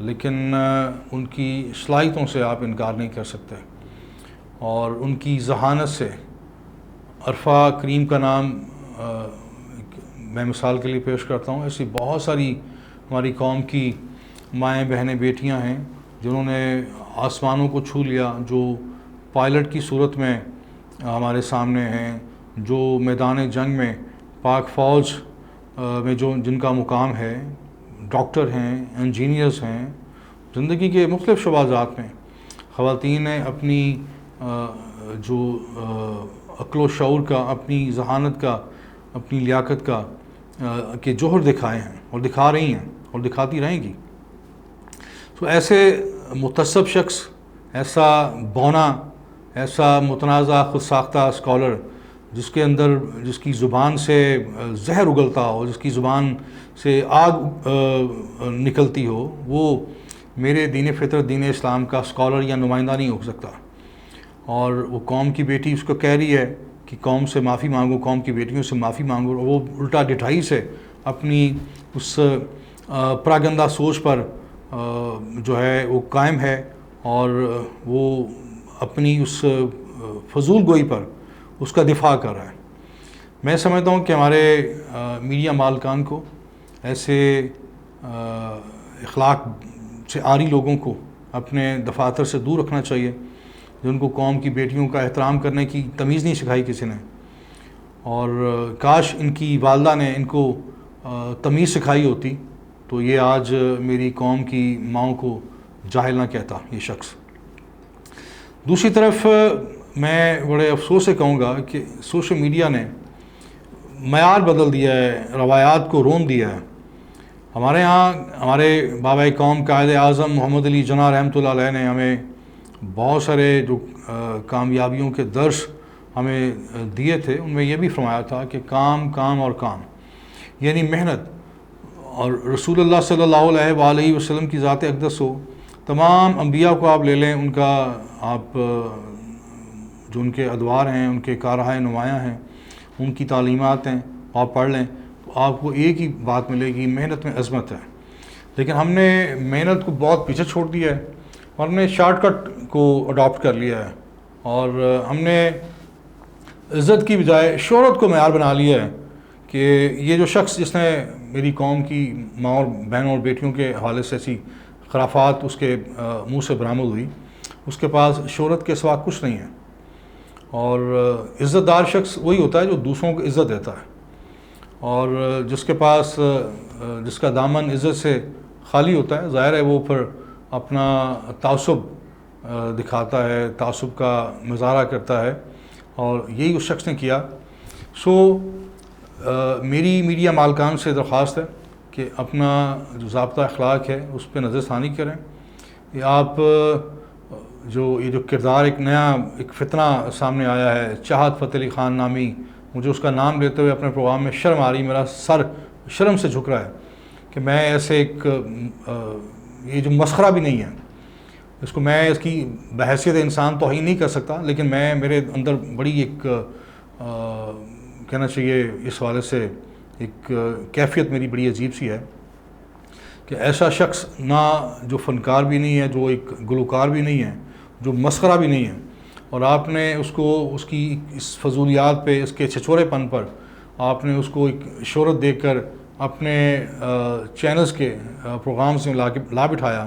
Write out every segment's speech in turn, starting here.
لیکن ان کی صلاحیتوں سے آپ انکار نہیں کر سکتے، اور ان کی ذہانت سے. عرفہ کریم کا نام میں مثال کے لیے پیش کرتا ہوں. ایسی بہت ساری ہماری قوم کی مائیں بہنیں بیٹیاں ہیں جنہوں نے آسمانوں کو چھو لیا، جو پائلٹ کی صورت میں ہمارے سامنے ہیں، جو میدان جنگ میں پاک فوج میں جن کا مقام ہے، ڈاکٹر ہیں، انجینئرز ہیں، زندگی کے مختلف شعبات میں. خواتین نے اپنی جو عقل و شعور کا، اپنی ذہانت کا، اپنی لیاقت کا کہ جوہر دکھائے ہیں، اور دکھا رہی ہیں اور دکھاتی رہیں گی. تو ایسے متصب شخص، ایسا بونا، ایسا متنازع خود ساختہ اسکالر جس کے اندر، جس کی زبان سے زہر اگلتا ہو، جس کی زبان سے آگ نکلتی ہو، وہ میرے دین فطرت دین اسلام کا اسکالر یا نمائندہ نہیں ہو سکتا. اور وہ قوم کی بیٹی اس کو کہہ رہی ہے کہ قوم سے معافی مانگو، قوم کی بیٹیوں سے معافی مانگو، اور وہ الٹا ڈٹھائی سے اپنی اس پراگندہ سوچ پر جو ہے وہ قائم ہے، اور وہ اپنی اس فضول گوئی پر اس کا دفاع کر رہا ہے. میں سمجھتا ہوں کہ ہمارے میڈیا مالکان کو ایسے اخلاق سے عاری لوگوں کو اپنے دفاتر سے دور رکھنا چاہیے، جن کو قوم کی بیٹیوں کا احترام کرنے کی تمیز نہیں سکھائی کسی نے. اور کاش ان کی والدہ نے ان کو تمیز سکھائی ہوتی تو یہ آج میری قوم کی ماؤں کو جاہل نہ کہتا یہ شخص. دوسری طرف میں بڑے افسوس سے کہوں گا کہ سوشل میڈیا نے معیار بدل دیا ہے، روایات کو رون دیا ہے. ہمارے ہاں ہمارے بابا قوم قائد اعظم محمد علی جناح رحمۃ اللہ علیہ نے ہمیں بہت سارے جو کامیابیوں کے درس ہمیں دیے تھے، ان میں یہ بھی فرمایا تھا کہ کام کام اور کام، یعنی محنت. اور رسول اللہ صلی اللہ علیہ وآلہ وسلم کی ذات اقدس ہو، تمام انبیاء کو آپ لے لیں، ان کا آپ جو ان کے ادوار ہیں، ان کے کارہائے نمایاں ہیں، ان کی تعلیمات ہیں، آپ پڑھ لیں تو آپ کو ایک ہی بات ملے گی، محنت میں عظمت ہے. لیکن ہم نے محنت کو بہت پیچھے چھوڑ دیا ہے، اور ہم نے شارٹ کٹ کو اڈاپٹ کر لیا ہے، اور ہم نے عزت کی بجائے شہرت کو معیار بنا لیا ہے کہ یہ جو شخص جس نے میری قوم کی ماں اور بہنوں اور بیٹیوں کے حوالے سے ایسی خرافات اس کے منہ سے برآمد ہوئی، اس کے پاس شہرت کے سوا کچھ نہیں ہے. اور عزت دار شخص وہی ہوتا ہے جو دوسروں کو عزت دیتا ہے، اور جس کے پاس جس کا دامن عزت سے خالی ہوتا ہے، ظاہر ہے وہ پھر اپنا تعصب دکھاتا ہے، تعصب کا مظاہرہ کرتا ہے، اور یہی اس شخص نے کیا. میری میڈیا مالکان سے درخواست ہے کہ اپنا جو ضابطہ اخلاق ہے اس پہ نظر ثانی کریں. آپ یہ جو کردار ایک فتنہ سامنے آیا ہے، چاہت فتح علی خان نامی، مجھے اس کا نام لیتے ہوئے اپنے پروگرام میں شرم آ رہی، میرا سر شرم سے جھک رہا ہے کہ میں ایسے یہ جو مسخرہ بھی نہیں ہے، اس کو میں اس کی بحیثیت انسان توہین نہیں کر سکتا، لیکن میرے اندر بڑی ایک کہنا چاہیے اس حوالے سے ایک کیفیت میری بڑی عجیب سی ہے کہ ایسا شخص نہ جو فنکار بھی نہیں ہے، جو ایک گلوکار بھی نہیں ہے، جو مسخرہ بھی نہیں ہے، اور آپ نے اس کی اس فضولیات پہ، اس کے چھچورے پن پر آپ نے اس کو ایک شہرت دے کر اپنے چینلز کے پروگرامز میں لا بٹھایا.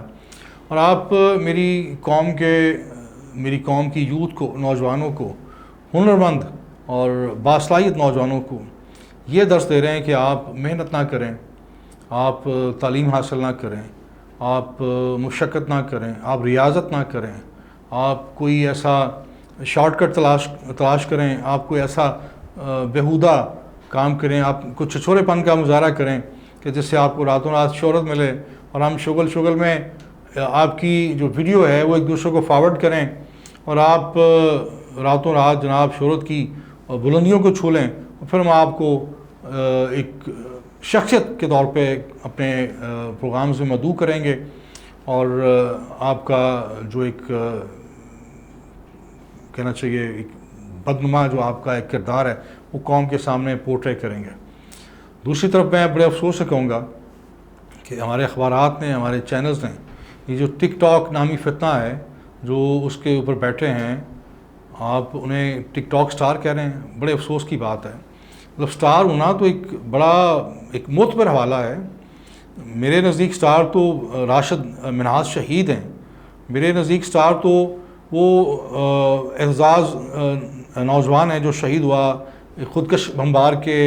اور آپ میری قوم کی یوتھ کو، نوجوانوں کو، ہنرمند اور باصلاحیت نوجوانوں کو یہ درس دے رہے ہیں کہ آپ محنت نہ کریں، آپ تعلیم حاصل نہ کریں، آپ مشقت نہ کریں، آپ ریاضت نہ کریں، آپ کوئی ایسا شارٹ کٹ تلاش کریں، آپ کوئی ایسا بیہودہ کام کریں، آپ کچھ چھچورے پن کا مظاہرہ کریں کہ جس سے آپ کو راتوں رات شہرت ملے، اور ہم شغل میں آپ کی جو ویڈیو ہے وہ ایک دوسرے کو فارورڈ کریں، اور آپ راتوں رات جناب شہرت کی بلندیوں کو چھو لیں، اور پھر ہم آپ کو ایک شخصیت کے طور پہ اپنے پروگرامز میں مدعو کریں گے، اور آپ کا جو ایک کہنا چاہیے ایک بدنما جو آپ کا ایک کردار ہے وہ قوم کے سامنے پورٹرے کریں گے. دوسری طرف میں بڑے افسوس سے کہوں گا کہ ہمارے اخبارات نے، ہمارے چینلز نے یہ جو ٹک ٹاک نامی فتنہ ہے جو اس کے اوپر بیٹھے ہیں، آپ انہیں ٹک ٹاک سٹار کہہ رہے ہیں، بڑے افسوس کی بات ہے۔ مطلب سٹار ہونا تو ایک بڑا ایک معتبر حوالہ ہے۔ میرے نزدیک سٹار تو راشد منہاج شہید ہیں، میرے نزدیک سٹار تو وہ اعزاز نوجوان ہے جو شہید ہوا خودکش بمبار کے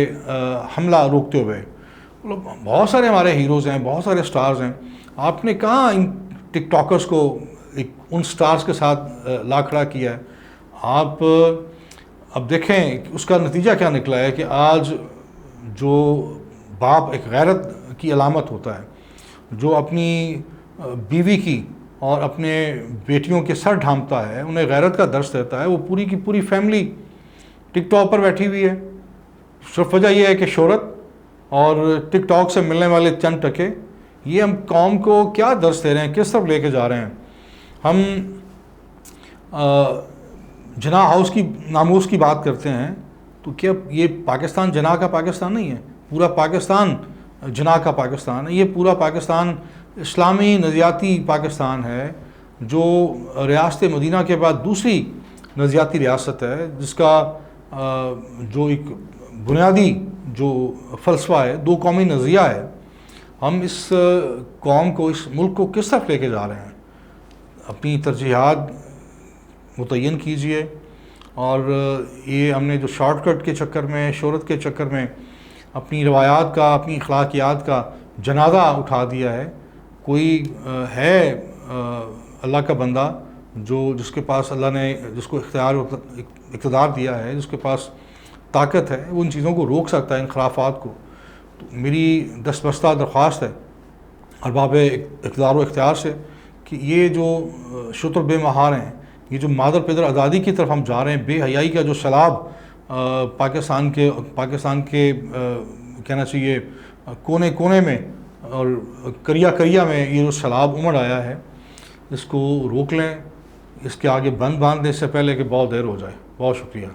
حملہ روکتے ہوئے۔ مطلب بہت سارے ہمارے ہیروز ہیں، بہت سارے سٹارز ہیں، آپ نے کہاں ان ٹک ٹاکرز کو ان سٹارز کے ساتھ لا کھڑا کیا ہے؟ آپ اب دیکھیں اس کا نتیجہ کیا نکلا ہے کہ آج جو باپ ایک غیرت کی علامت ہوتا ہے، جو اپنی بیوی کی اور اپنے بیٹیوں کے سر ڈھانپتا ہے، انہیں غیرت کا درس دیتا ہے، وہ پوری کی پوری فیملی ٹک ٹاک پر بیٹھی ہوئی ہے۔ صرف وجہ یہ ہے کہ شہرت اور ٹک ٹاک سے ملنے والے چند ٹکے، یہ ہم قوم کو کیا درس دے رہے ہیں، کس طرف لے کے جا رہے ہیں؟ ہم جناح ہاؤس کی ناموس کی بات کرتے ہیں، تو کیا یہ پاکستان جناح کا پاکستان نہیں ہے؟ پورا پاکستان جناح کا پاکستان ہے۔ یہ پورا پاکستان اسلامی نظریاتی پاکستان ہے، جو ریاست مدینہ کے بعد دوسری نظریاتی ریاست ہے، جس کا جو ایک بنیادی جو فلسفہ ہے دو قومی نظریہ ہے۔ ہم اس قوم کو، اس ملک کو کس طرف لے کے جا رہے ہیں؟ اپنی ترجیحات متعین کیجئے، اور یہ ہم نے جو شارٹ کٹ کے چکر میں، شہرت کے چکر میں اپنی روایات کا، اپنی اخلاقیات کا جنازہ اٹھا دیا ہے۔ کوئی ہے اللہ کا بندہ جس کے پاس اللہ نے جس کو اقتدار دیا ہے، جس کے پاس طاقت ہے، وہ ان چیزوں کو روک سکتا ہے، ان خرافات کو۔ تو میری دستبستہ درخواست ہے ارباب اقتدار و اختیار سے کہ یہ جو شتر بے مہار ہیں، یہ جو مادر پدر آزادی کی طرف ہم جا رہے ہیں، بے حیائی کا جو سیلاب پاکستان کے کہنا چاہیے کونے کونے میں اور کریا میں یہ جو سیلاب امڑ آیا ہے، اس کو روک لیں، اس کے آگے بند باندھ دیں اس سے پہلے کہ بہت دیر ہو جائے۔ بہت شکریہ۔